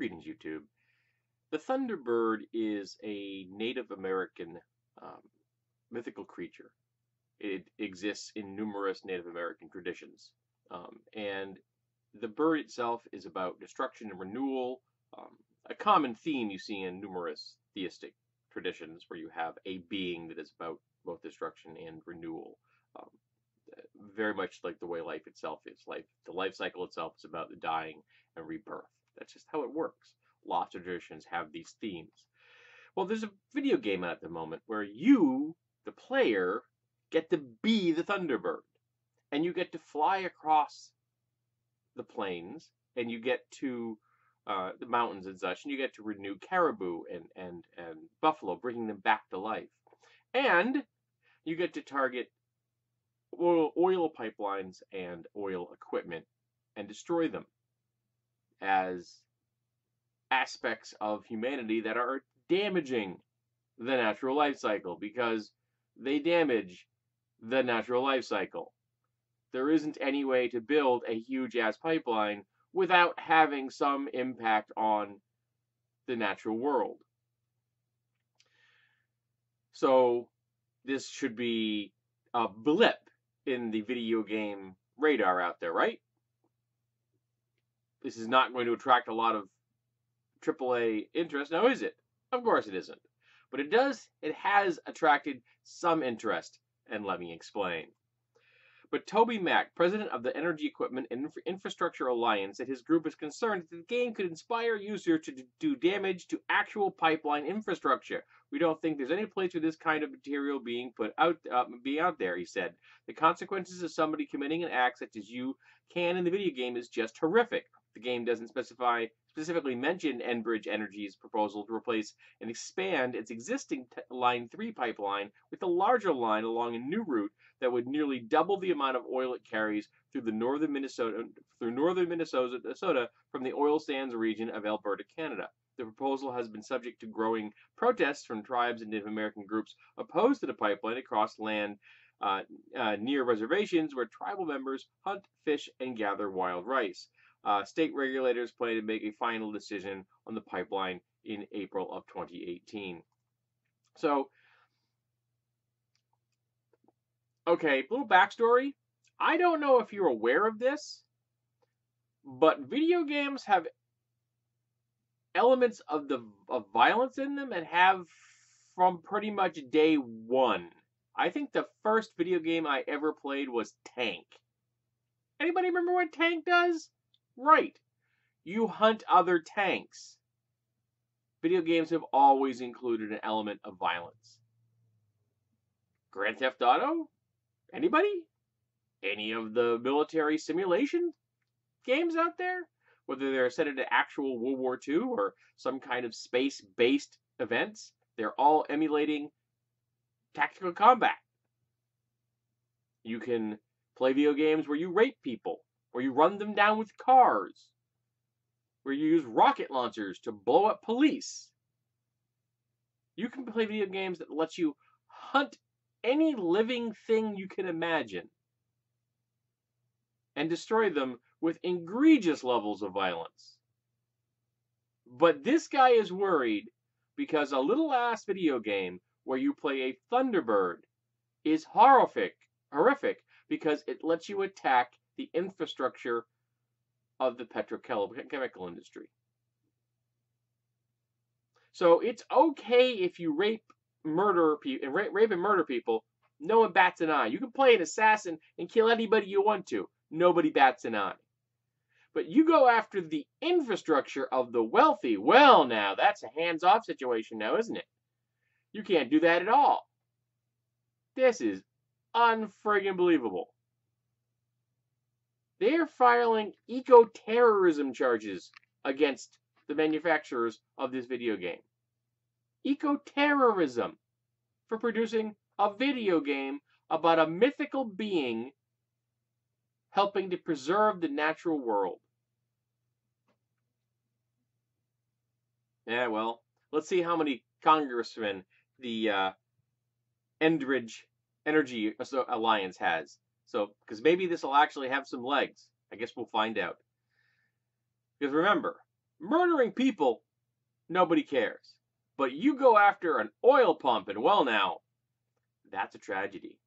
Greetings, YouTube. The Thunderbird is a Native American um, mythical creature. It exists in numerous Native American traditions. And the bird itself is about destruction and renewal, um, a common theme you see in numerous theistic traditions where you have a being that is about both destruction and renewal. Um, very much like the way life itself is. The life cycle itself is about the dying and rebirth. That's just how it works. Lots of traditions have these themes. Well, there's a video game out at the moment where you, the player, get to be the Thunderbird. And you get to fly across the plains, and you get to the mountains and such, and you get to renew caribou and buffalo, bringing them back to life. And you get to target oil pipelines and oil equipment and destroy them as aspects of humanity that are damaging the natural life cycle because they damage the natural life cycle. There isn't any way to build a huge ass pipeline without having some impact on the natural world. So this should be a blip in the video game radar out there, right? This is not going to attract a lot of AAA interest. Now, is it? Of course it isn't. But it has attracted some interest, and let me explain. But Toby Mack, president of the Energy Equipment and Infrastructure Alliance, said his group is concerned that the game could inspire users to do damage to actual pipeline infrastructure. We don't think there's any place for this kind of material being out there, he said. The consequences of somebody committing an act such as you can in the video game is just horrific. The game doesn't specifically mention Enbridge Energy's proposal to replace and expand its existing Line 3 pipeline with a larger line along a new route that would nearly double the amount of oil it carries through northern Minnesota from the oil sands region of Alberta, Canada. The proposal has been subject to growing protests from tribes and Native American groups opposed to the pipeline across land near reservations where tribal members hunt, fish, and gather wild rice. State regulators plan to make a final decision on the pipeline in April of 2018. So, okay, little backstory. I don't know if you're aware of this, but video games have elements of violence in them and have from pretty much day one. I think the first video game I ever played was Tank. Anybody remember what Tank does? Right. You hunt other tanks. Video games have always included an element of violence. Grand Theft Auto? Anybody? Any of the military simulation games out there? Whether they're set into actual World War II or some kind of space-based events, they're all emulating tactical combat. You can play video games where you rape people, where you run them down with cars, where you use rocket launchers to blow up police. You can play video games that let you hunt any living thing you can imagine and destroy them with egregious levels of violence. But this guy is worried because a little ass video game where you play a Thunderbird is horrific because it lets you attack the infrastructure of the petrochemical industry. So it's okay if you rape and murder people. No one bats an eye. You can play an assassin and kill anybody you want to. Nobody bats an eye. But you go after the infrastructure of the wealthy. Well, now, that's a hands-off situation now, isn't it? You can't do that at all. This is unfriggin' believable. They're filing eco-terrorism charges against the manufacturers of this video game. Eco-terrorism for producing a video game about a mythical being helping to preserve the natural world. Yeah, well, let's see how many congressmen the Enbridge Energy Alliance has. So, because maybe this will actually have some legs. I guess we'll find out. Because remember, Murdering people, nobody cares. But you go after an oil pump, and well, now, that's a tragedy.